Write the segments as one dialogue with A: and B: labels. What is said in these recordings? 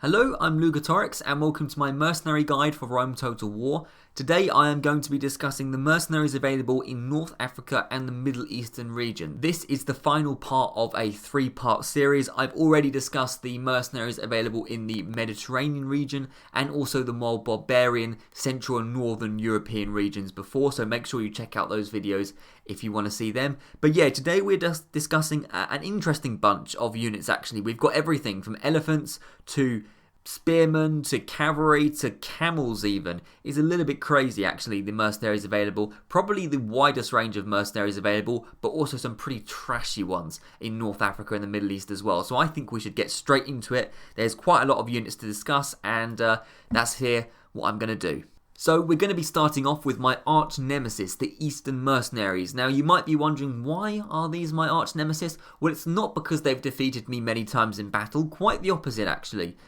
A: Hello, I'm Lugatorix and welcome to my Mercenary guide for Rome Total War. Today I am going to be discussing the mercenaries available in North Africa and the Middle Eastern region. This is the final part of a three-part series. I've already discussed the mercenaries available in the Mediterranean region and also the more barbarian Central and Northern European regions before, so make sure you check out those videos if you want to see them. But yeah, today we're just discussing an interesting bunch of units actually. We've got everything from elephants to spearmen to cavalry to camels even. Is a little bit crazy actually, the mercenaries available. Probably the widest range of mercenaries available, but also some pretty trashy ones in North Africa and the Middle East as well. So I think we should get straight into it. There's quite a lot of units to discuss and that's here what I'm going to do. So we're going to be starting off with my arch nemesis, the Eastern Mercenaries. Now you might be wondering, why are these my arch nemesis? Well, it's not because they've defeated me many times in battle, quite the opposite actually.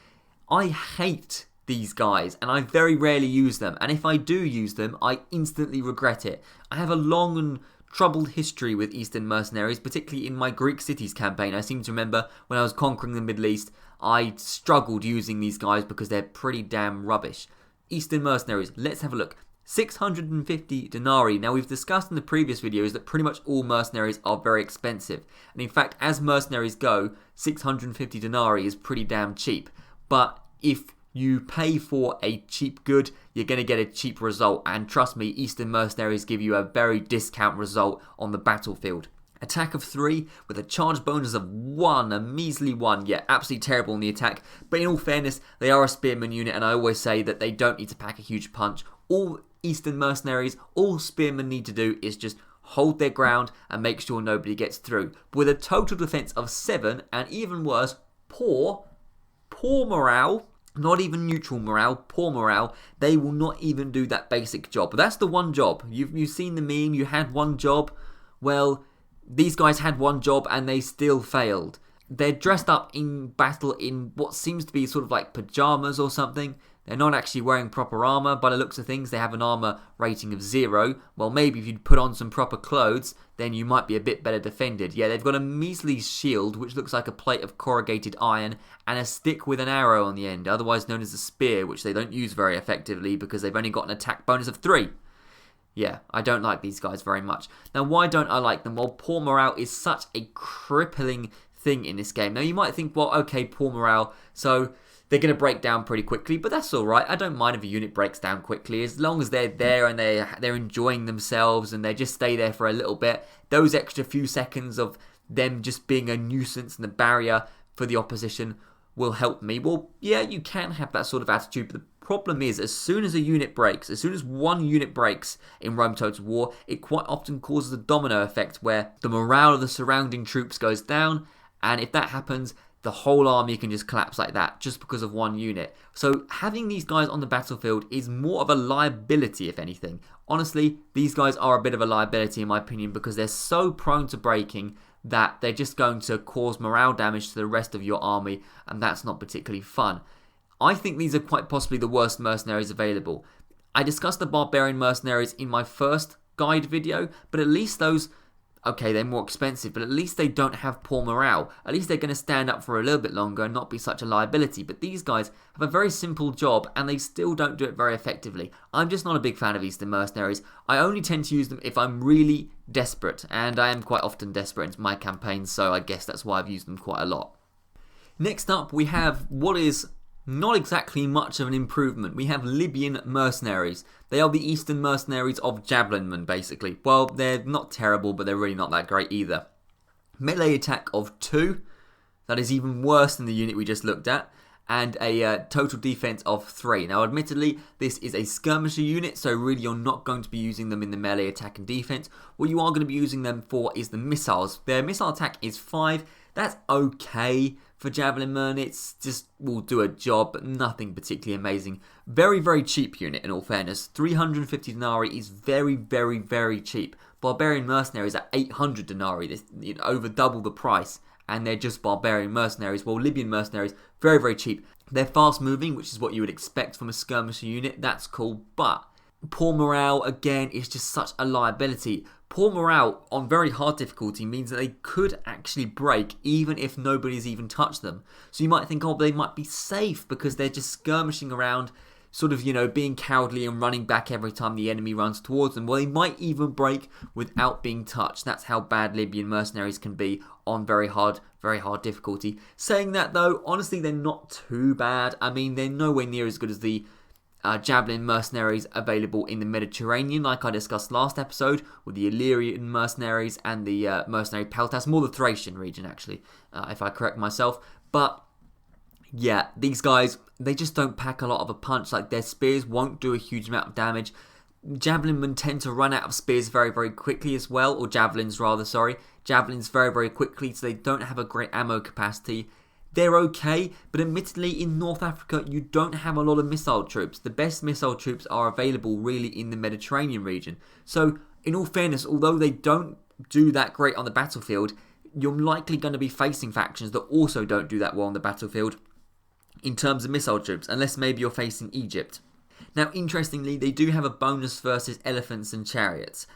A: I hate these guys and I very rarely use them, and if I do use them I instantly regret it. I have a long and troubled history with Eastern Mercenaries, particularly in my Greek cities campaign. I seem to remember when I was conquering the Middle East I struggled using these guys because they're pretty damn rubbish. Eastern Mercenaries, let's have a look. 650 denarii. Now we've discussed in the previous videos that pretty much all mercenaries are very expensive, and in fact as mercenaries go 650 denarii is pretty damn cheap. But if you pay for a cheap good, you're going to get a cheap result. And trust me, Eastern Mercenaries give you a very discount result on the battlefield. Attack of 3 with a charge bonus of 1, a measly 1. Yeah, absolutely terrible in the attack. But in all fairness, they are a spearman unit and I always say that they don't need to pack a huge punch. All Eastern Mercenaries, all spearmen need to do is just hold their ground and make sure nobody gets through. But with a total defense of 7 and even worse, poor morale, not even neutral morale, poor morale, they will not even do that basic job. But that's the one job. You've seen the meme, you had one job. Well, these guys had one job and they still failed. They're dressed up in battle in what seems to be sort of like pajamas or something. They're not actually wearing proper armour. By the looks of things, they have an armour rating of 0. Well, maybe if you'd put on some proper clothes, then you might be a bit better defended. Yeah, they've got a measly shield, which looks like a plate of corrugated iron, and a stick with an arrow on the end, otherwise known as a spear, which they don't use very effectively because they've only got an attack bonus of 3. Yeah, I don't like these guys very much. Now, why don't I like them? Well, poor morale is such a crippling thing in this game. Now, you might think, well, okay, poor morale, so they're going to break down pretty quickly, but that's alright. I don't mind if a unit breaks down quickly, as long as they're there and they're enjoying themselves and they just stay there for a little bit. Those extra few seconds of them just being a nuisance and a barrier for the opposition will help me. Well, yeah, you can have that sort of attitude, but the problem is, as soon as a unit breaks, as soon as one unit breaks in Rome Total War, it quite often causes a domino effect where the morale of the surrounding troops goes down, and if that happens, the whole army can just collapse like that just because of one unit. So having these guys on the battlefield is more of a liability, if anything. Honestly, these guys are a bit of a liability in my opinion because they're so prone to breaking that they're just going to cause morale damage to the rest of your army, and that's not particularly fun. I think these are quite possibly the worst mercenaries available. I discussed the barbarian mercenaries in my first guide video, but at least those, okay, they're more expensive, but at least they don't have poor morale. At least they're going to stand up for a little bit longer and not be such a liability. But these guys have a very simple job and they still don't do it very effectively. I'm just not a big fan of Eastern Mercenaries. I only tend to use them if I'm really desperate, and I am quite often desperate in my campaigns, so I guess that's why I've used them quite a lot. Next up, we have what is not exactly much of an improvement. We have Libyan Mercenaries. They are the Eastern Mercenaries of Javelinmen, basically. Well, they're not terrible, but they're really not that great either. Melee attack of 2. That is even worse than the unit we just looked at. And a total defense of 3. Now, admittedly, this is a skirmisher unit, so really you're not going to be using them in the melee attack and defense. What you are going to be using them for is the missiles. Their missile attack is 5. That's okay for Javelin Men. It's just will do a job, but nothing particularly amazing. Very, very cheap unit in all fairness. 350 denarii is very, very, very cheap. Barbarian Mercenaries at 800 denarii, this, over double the price, and they're just barbarian mercenaries. Well, Libyan mercenaries, very, very cheap. They're fast moving, which is what you would expect from a skirmisher unit. That's cool, but poor morale, again, is just such a liability. Poor morale on very hard difficulty means that they could actually break even if nobody's even touched them. So you might think, oh, they might be safe because they're just skirmishing around, sort of, being cowardly and running back every time the enemy runs towards them. Well, they might even break without being touched. That's how bad Libyan mercenaries can be on very hard difficulty. Saying that though, honestly, they're not too bad. I mean, they're nowhere near as good as the javelin mercenaries available in the Mediterranean, like I discussed last episode, with the Illyrian mercenaries and the mercenary peltas, more the Thracian region actually, if I correct myself. But yeah, these guys, they just don't pack a lot of a punch. Like, their spears won't do a huge amount of damage. Javelin men tend to run out of spears very, very quickly as well, or javelins rather, sorry. Javelins very, very quickly, so they don't have a great ammo capacity. They're okay, but admittedly in North Africa you don't have a lot of missile troops. The best missile troops are available really in the Mediterranean region. So in all fairness, although they don't do that great on the battlefield, you're likely going to be facing factions that also don't do that well on the battlefield in terms of missile troops, unless maybe you're facing Egypt. Now, interestingly, they do have a bonus versus elephants and chariots.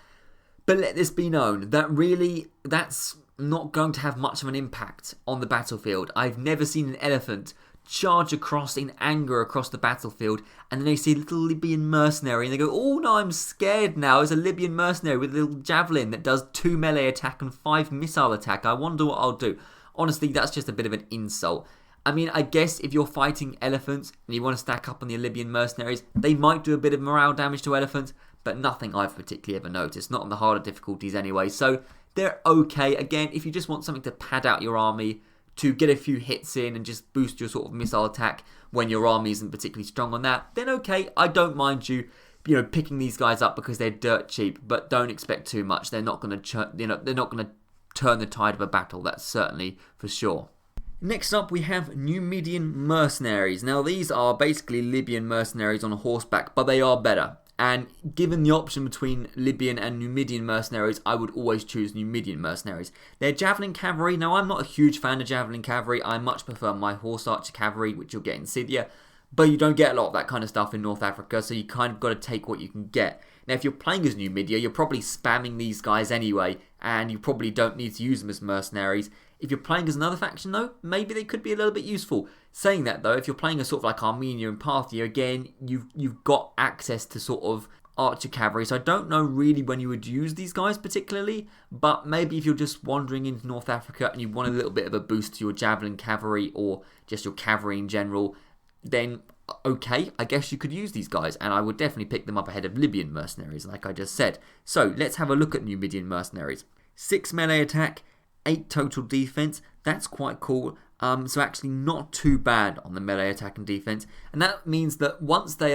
A: But let this be known, that really, that's not going to have much of an impact on the battlefield. I've never seen an elephant charge across in anger across the battlefield, and then they see a little Libyan mercenary, and they go, oh no, I'm scared now. It's a Libyan mercenary with a little javelin that does 2 melee attack and 5 missile attack. I wonder what I'll do. Honestly, that's just a bit of an insult. I mean, I guess if you're fighting elephants and you want to stack up on the Libyan mercenaries, they might do a bit of morale damage to elephants, but nothing I've particularly ever noticed, not on the harder difficulties anyway. So they're okay. Again, if you just want something to pad out your army, to get a few hits in and just boost your sort of missile attack when your army isn't particularly strong on that, then okay, I don't mind you picking these guys up because they're dirt cheap, but don't expect too much. They're not going to they're not going to turn the tide of a battle. That's certainly for sure. Next up, we have Numidian mercenaries. Now, these are basically Libyan mercenaries on horseback, but they are better. And given the option between Libyan and Numidian mercenaries, I would always choose Numidian mercenaries. They're javelin cavalry. Now, I'm not a huge fan of javelin cavalry. I much prefer my horse archer cavalry, which you'll get in Scythia. But you don't get a lot of that kind of stuff in North Africa, so you kind of got to take what you can get. Now, if you're playing as Numidia, you're probably spamming these guys anyway, and you probably don't need to use them as mercenaries. If you're playing as another faction though, maybe they could be a little bit useful. Saying that though, if you're playing as sort of like Armenia and Parthia, again, you've got access to sort of archer cavalry, so I don't know really when you would use these guys particularly, but maybe if you're just wandering into North Africa and you want a little bit of a boost to your javelin cavalry or just your cavalry in general, then okay, I guess you could use these guys, and I would definitely pick them up ahead of Libyan mercenaries, like I just said. So let's have a look at Numidian mercenaries. 6 melee attack, 8 total defense. That's quite cool. So actually not too bad on the melee attack and defense, and that means that once they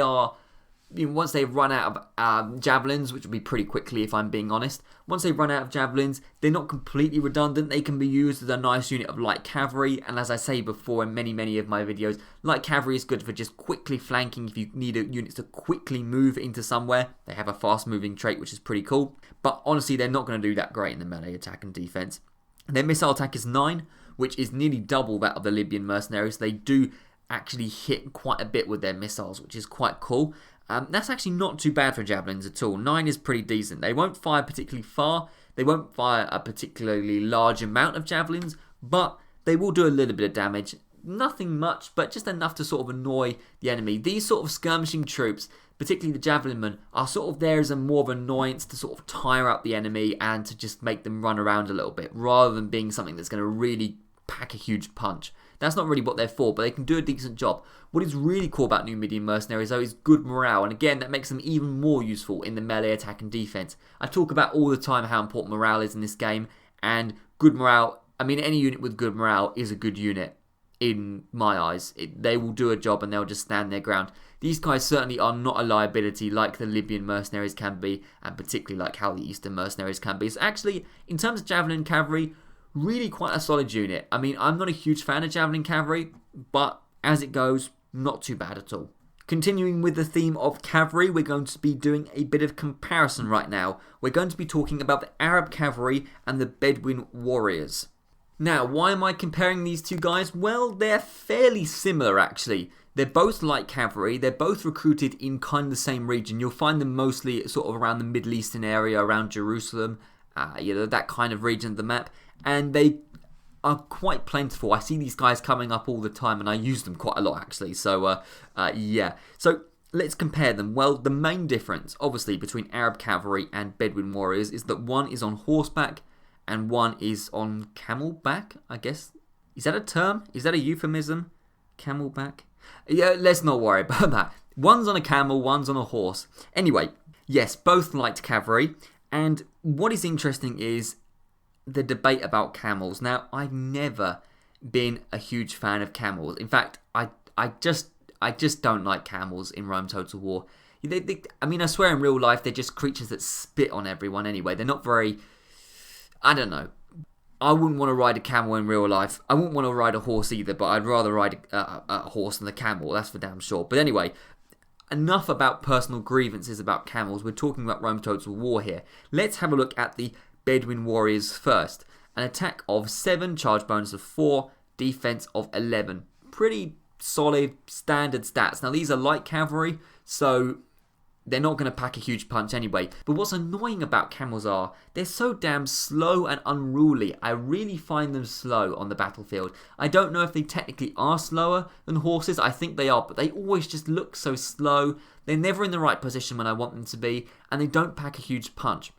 A: run out of javelins, which will be pretty quickly if I'm being honest, once they run out of javelins, they're not completely redundant. They can be used as a nice unit of light cavalry, and as I say before in many of my videos, light cavalry is good for just quickly flanking if you need units to quickly move into somewhere. They have a fast moving trait, which is pretty cool, but honestly they're not going to do that great in the melee attack and defense. Their missile attack is 9, which is nearly double that of the Libyan mercenaries. They do actually hit quite a bit with their missiles, which is quite cool. That's actually not too bad for javelins at all. 9 is pretty decent. They won't fire particularly far. They won't fire a particularly large amount of javelins, but they will do a little bit of damage. Nothing much, but just enough to sort of annoy the enemy. These sort of skirmishing troops, particularly the javelin men, are sort of there as a more of an annoyance to sort of tire out the enemy and to just make them run around a little bit, rather than being something that's going to really pack a huge punch. That's not really what they're for, but they can do a decent job. What is really cool about Numidian mercenaries though is good morale, and again that makes them even more useful in the melee attack and defense. I talk about all the time how important morale is in this game, and good morale, I mean any unit with good morale is a good unit in my eyes. They will do a job and they'll just stand their ground. These guys certainly are not a liability like the Libyan mercenaries can be, and particularly like how the Eastern mercenaries can be. So actually, in terms of javelin cavalry, really quite a solid unit. I mean, I'm not a huge fan of javelin cavalry, but as it goes, not too bad at all. Continuing with the theme of cavalry, we're going to be doing a bit of comparison right now. We're going to be talking about the Arab cavalry and the Bedouin warriors. Now, why am I comparing these two guys? Well, they're fairly similar actually. They're both light cavalry. They're both recruited in kind of the same region. You'll find them mostly sort of around the Middle Eastern area, around Jerusalem, that kind of region of the map. And they are quite plentiful. I see these guys coming up all the time, and I use them quite a lot, actually. So, So, let's compare them. Well, the main difference, obviously, between Arab cavalry and Bedouin warriors is that one is on horseback and one is on camelback, I guess. Is that a term? Is that a euphemism? Camelback? Yeah, let's not worry about that. One's on a camel, one's on a horse. Anyway, yes, both light cavalry. And what is interesting is the debate about camels. Now, I've never been a huge fan of camels. In fact, I just don't like camels in Rome Total War. I swear in real life, they're just creatures that spit on everyone anyway. They're not very... I don't know. I wouldn't want to ride a camel in real life. I wouldn't want to ride a horse either, but I'd rather ride a horse than a camel. That's for damn sure. But anyway, enough about personal grievances about camels. We're talking about Rome Total War here. Let's have a look at the Bedouin warriors first. An attack of 7, charge bonus of 4, defense of 11. Pretty solid standard stats. Now these are light cavalry, so they're not going to pack a huge punch anyway. But what's annoying about camels are they're so damn slow and unruly. I really find them slow on the battlefield. I don't know if they technically are slower than horses. I think they are, but they always just look so slow. They're never in the right position when I want them to be, and they don't pack a huge punch.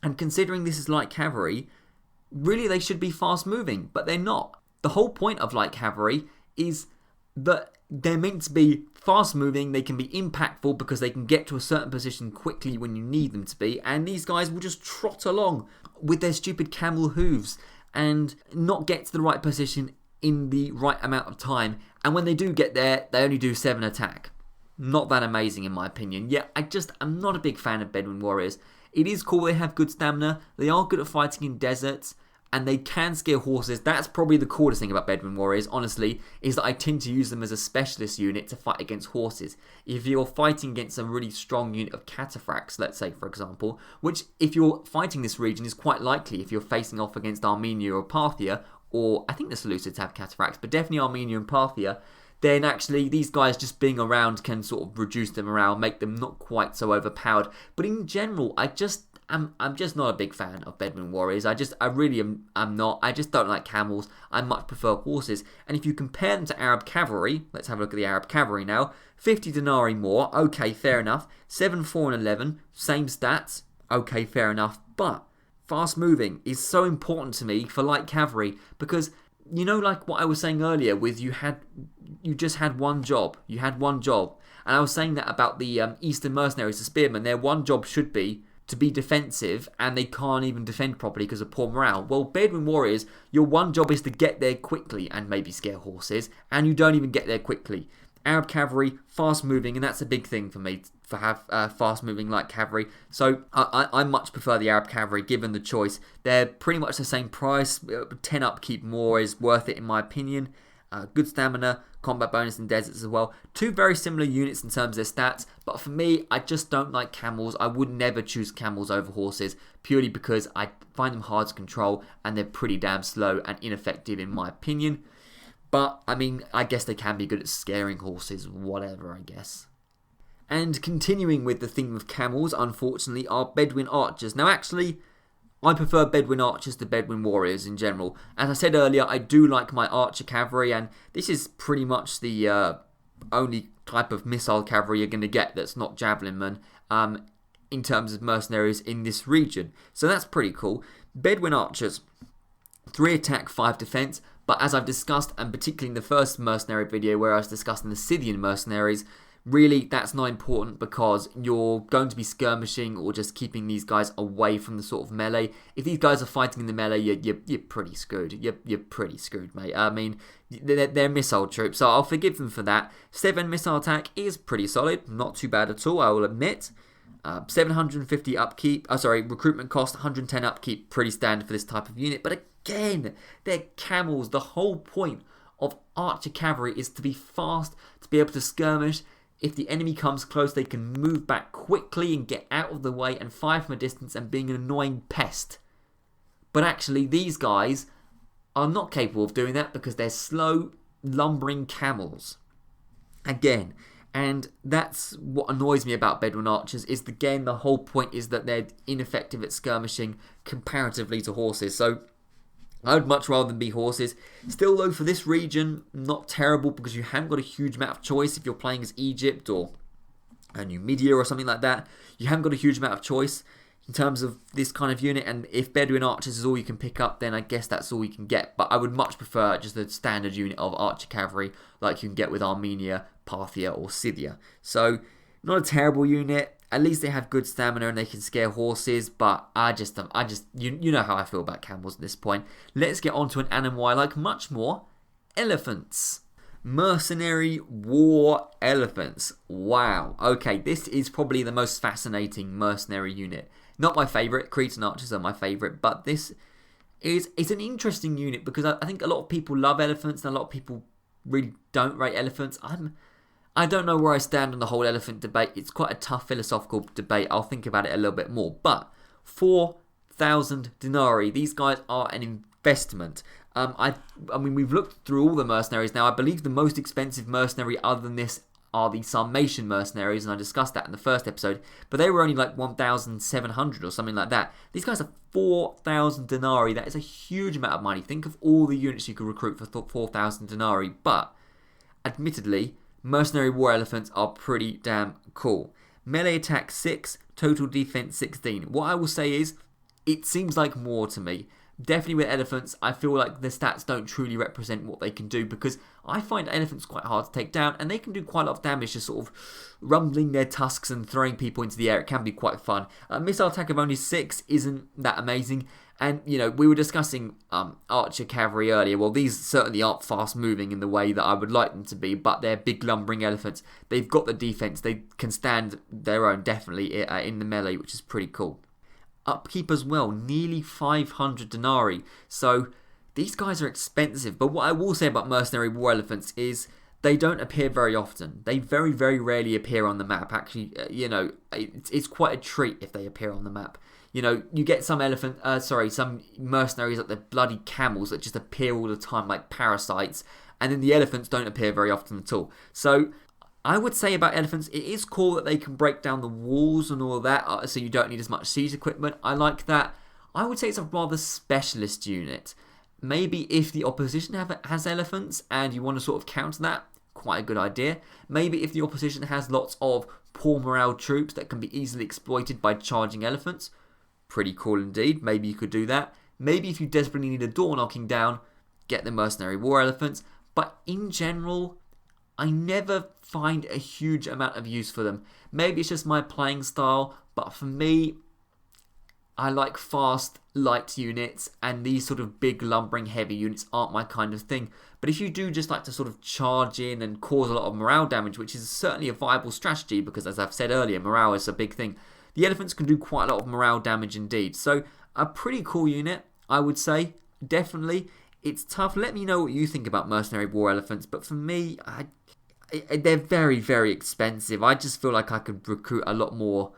A: And considering this is light cavalry, really they should be fast moving, but they're not. The whole point of light cavalry is that they're meant to be fast moving, they can be impactful because they can get to a certain position quickly when you need them to be, and these guys will just trot along with their stupid camel hooves and not get to the right position in the right amount of time, and when they do get there, they only do 7 attack. Not that amazing in my opinion. Yeah, I'm not a big fan of Bedouin warriors. It is cool they have good stamina, they are good at fighting in deserts, and they can scare horses. That's probably the coolest thing about Bedouin warriors, honestly, is that I tend to use them as a specialist unit to fight against horses. If you're fighting against a really strong unit of cataphracts, let's say for example, which if you're fighting this region is quite likely if you're facing off against Armenia or Parthia, or I think the Seleucids have cataphracts, but definitely Armenia and Parthia, then actually these guys just being around can sort of reduce them around, make them not quite so overpowered. But in general, I'm just not a big fan of Bedouin warriors. I really am not. I just don't like camels. I much prefer horses. And if you compare them to Arab cavalry, let's have a look at the Arab cavalry now. 50 denarii more, okay, fair enough. 7, 4 and 11, same stats, okay, fair enough. But fast moving is so important to me for light cavalry because, you know, like what I was saying earlier with you just had one job. You had one job. And I was saying that about the Eastern Mercenaries, the spearmen. Their one job should be to be defensive, and they can't even defend properly because of poor morale. Well, Bedouin warriors, your one job is to get there quickly and maybe scare horses, and you don't even get there quickly. Arab cavalry, fast moving, and that's a big thing for me, to have fast moving light cavalry. So I much prefer the Arab cavalry given the choice. They're pretty much the same price. 10 upkeep more is worth it in my opinion. Good stamina, combat bonus in deserts as well. 2 very similar units in terms of their stats, but for me, I just don't like camels. I would never choose camels over horses, purely because I find them hard to control, and they're pretty damn slow and ineffective in my opinion. But, I mean, I guess they can be good at scaring horses, whatever, I guess. And continuing with the theme of camels, unfortunately, are Bedouin archers. Now, actually, I prefer Bedouin archers to Bedouin warriors in general. As I said earlier, I do like my archer cavalry, and this is pretty much the only type of missile cavalry you're going to get that's not javelin men in terms of mercenaries in this region. So that's pretty cool. Bedouin archers, 3 attack, 5 defense, but as I've discussed, and particularly in the first mercenary video where I was discussing the Scythian mercenaries, really, that's not important because you're going to be skirmishing or just keeping these guys away from the sort of melee. If these guys are fighting in the melee, you're pretty screwed. You're pretty screwed, mate. I mean, they're missile troops, so I'll forgive them for that. 7 missile attack is pretty solid. Not too bad at all, I will admit. 750 upkeep. Recruitment cost, 110 upkeep. Pretty standard for this type of unit. But again, they're camels. The whole point of archer cavalry is to be fast, to be able to skirmish. If the enemy comes close, they can move back quickly and get out of the way and fire from a distance and being an annoying pest. But actually, these guys are not capable of doing that because they're slow, lumbering camels. again. And that's what annoys me about Bedouin archers, is again, the whole point is that they're ineffective at skirmishing comparatively to horses. So I would much rather them be horses. Still though, for this region, not terrible, because you haven't got a huge amount of choice if you're playing as Egypt or Numidia or something like that. You haven't got a huge amount of choice in terms of this kind of unit, and if Bedouin archers is all you can pick up, then I guess that's all you can get. But I would much prefer just a standard unit of archer cavalry like you can get with Armenia, Parthia or Scythia. So not a terrible unit. At least they have good stamina and they can scare horses, but you know how I feel about camels at this point. Let's get on to an animal I like much more: elephants. Mercenary war elephants. Wow. Okay, this is probably the most fascinating mercenary unit. Not my favourite. Cretan archers are my favourite, but this is an interesting unit because I think a lot of people love elephants and a lot of people really don't rate elephants. I don't know where I stand on the whole elephant debate. It's quite a tough philosophical debate. I'll think about it a little bit more. But 4,000 denarii. These guys are an investment. I mean, we've looked through all the mercenaries now. I believe the most expensive mercenary other than this are the Sarmatian mercenaries, and I discussed that in the first episode, but they were only like 1,700 or something like that. These guys are 4,000 denarii. That is a huge amount of money. Think of all the units you could recruit for 4,000 denarii, but admittedly, mercenary war elephants are pretty damn cool. Melee attack 6, total defense 16. What I will say is, it seems like more to me. Definitely with elephants, I feel like the stats don't truly represent what they can do, because I find elephants quite hard to take down, and they can do quite a lot of damage just sort of rumbling their tusks and throwing people into the air. It can be quite fun. Missile attack of only 6 isn't that amazing, and you know, we were discussing archer cavalry earlier. Well, these certainly aren't fast moving in the way that I would like them to be, but they're big lumbering elephants. They've got the defense. They can stand their own definitely in the melee, which is pretty cool. Upkeep as well, nearly 500 denarii. So these guys are expensive, but what I will say about mercenary war elephants is they don't appear very often. They very, very rarely appear on the map. Actually, you know, it's quite a treat if they appear on the map. You know, you get some some mercenaries like the bloody camels that just appear all the time like parasites, and then the elephants don't appear very often at all. So I would say about elephants, it is cool that they can break down the walls and all that, so you don't need as much siege equipment. I like that. I would say it's a rather specialist unit. Maybe if the opposition has elephants and you want to sort of counter that, quite a good idea. Maybe if the opposition has lots of poor morale troops that can be easily exploited by charging elephants, pretty cool indeed. Maybe you could do that. Maybe if you desperately need a door knocking down, get the mercenary war elephants. But in general, I never find a huge amount of use for them. Maybe it's just my playing style, but for me, I like fast, light units, and these sort of big, lumbering, heavy units aren't my kind of thing. But if you do just like to sort of charge in and cause a lot of morale damage, which is certainly a viable strategy, because as I've said earlier, morale is a big thing, the elephants can do quite a lot of morale damage indeed. So a pretty cool unit, I would say, definitely. It's tough. Let me know what you think about mercenary war elephants, but for me, they're very, very expensive. I just feel like I could recruit a lot more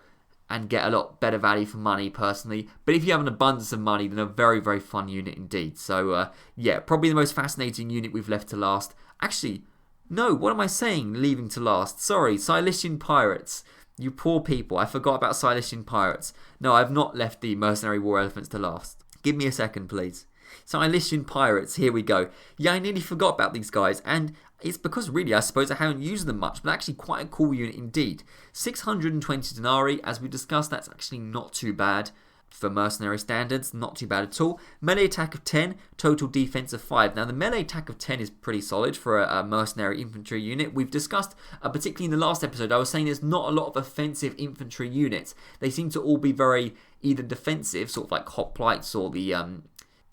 A: and get a lot better value for money personally. But if you have an abundance of money, then a very, very fun unit indeed. So yeah, probably the most fascinating unit we've left to last. Actually, no, what am I saying, leaving to last? Sorry, Cilician pirates. You poor people, I forgot about Cilician pirates. No, I've not left the mercenary war elephants to last. Give me a second, please. Cilician pirates, here we go. Yeah, I nearly forgot about these guys, and it's because really I suppose I haven't used them much, but actually quite a cool unit indeed. 620 denarii, as we discussed, that's actually not too bad for mercenary standards, not too bad at all. Melee attack of 10, total defense of 5. Now the melee attack of 10 is pretty solid for a mercenary infantry unit. We've discussed, particularly in the last episode, I was saying there's not a lot of offensive infantry units. They seem to all be very either defensive, sort of like hoplites or the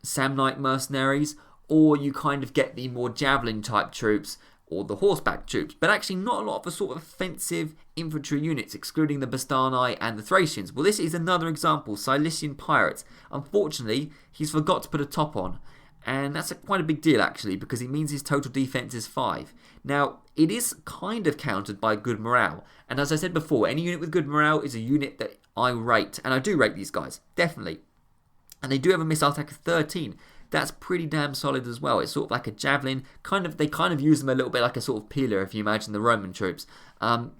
A: Samnite mercenaries, or you kind of get the more javelin type troops or the horseback troops, but actually not a lot of the sort of offensive infantry units, excluding the Bastani and the Thracians. Well, this is another example, Cilician pirates. Unfortunately, he's forgot to put a top on, and that's quite a big deal actually, because it means his total defense is 5. Now, it is kind of countered by good morale, and as I said before, any unit with good morale is a unit that I rate, and I do rate these guys, definitely. And they do have a missile attack of 13. that's pretty damn solid as well. It's sort of like a javelin, they kind of use them a little bit like a sort of peeler if you imagine the Roman troops. So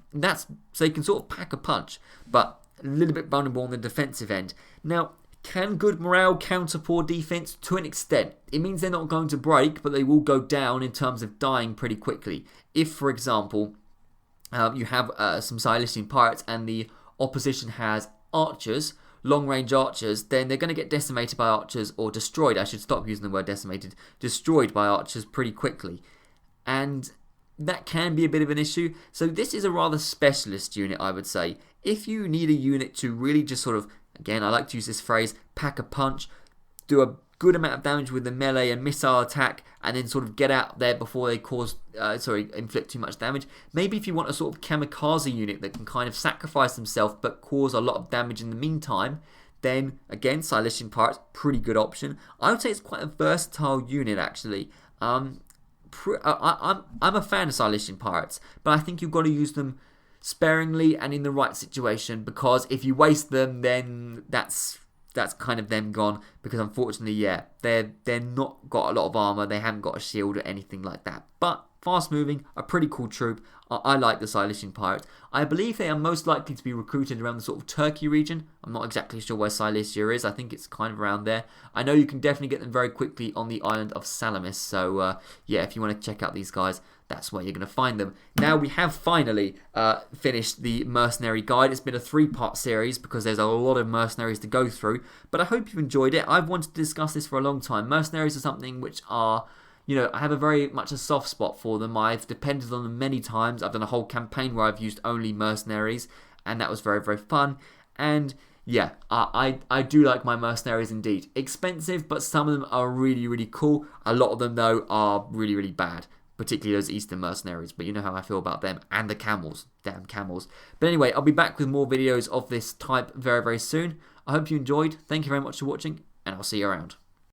A: you can sort of pack a punch, but a little bit vulnerable on the defensive end. Now, can good morale counter poor defense? To an extent. It means they're not going to break, but they will go down in terms of dying pretty quickly. If, for example, you have some Cilician pirates and the opposition has archers, long-range archers, then they're going to get decimated by archers, or destroyed. I should stop using the word decimated. Destroyed by archers pretty quickly. And that can be a bit of an issue. So this is a rather specialist unit, I would say. If you need a unit to really just sort of, again, I like to use this phrase, pack a punch, do a good amount of damage with the melee and missile attack, and then sort of get out there before they inflict too much damage. Maybe if you want a sort of kamikaze unit that can kind of sacrifice themselves but cause a lot of damage in the meantime, then again, Cilician Pirates, pretty good option. I would say it's quite a versatile unit actually. I'm a fan of Cilician Pirates, but I think you've got to use them sparingly and in the right situation, because if you waste them, then that's kind of them gone, because unfortunately, yeah, they're not got a lot of armor, they haven't got a shield or anything like that. But fast moving, a pretty cool troop. I like the Cilician Pirates. I believe they are most likely to be recruited around the sort of Turkey region. I'm not exactly sure where Cilicia is. I think it's kind of around there. I know you can definitely get them very quickly on the island of Salamis. So yeah, if you want to check out these guys, that's where you're going to find them. Now we have finally finished the Mercenary guide. It's been a 3-part series because there's a lot of mercenaries to go through. But I hope you've enjoyed it. I've wanted to discuss this for a long time. Mercenaries are something which are, you know, I have a very much a soft spot for them. I've depended on them many times. I've done a whole campaign where I've used only mercenaries, and that was very, very fun. And yeah, I do like my mercenaries indeed. Expensive, but some of them are really, really cool. A lot of them, though, are really, really bad. Particularly those Eastern mercenaries, but you know how I feel about them, and the camels. Damn camels. But anyway, I'll be back with more videos of this type very, very soon. I hope you enjoyed. Thank you very much for watching, and I'll see you around.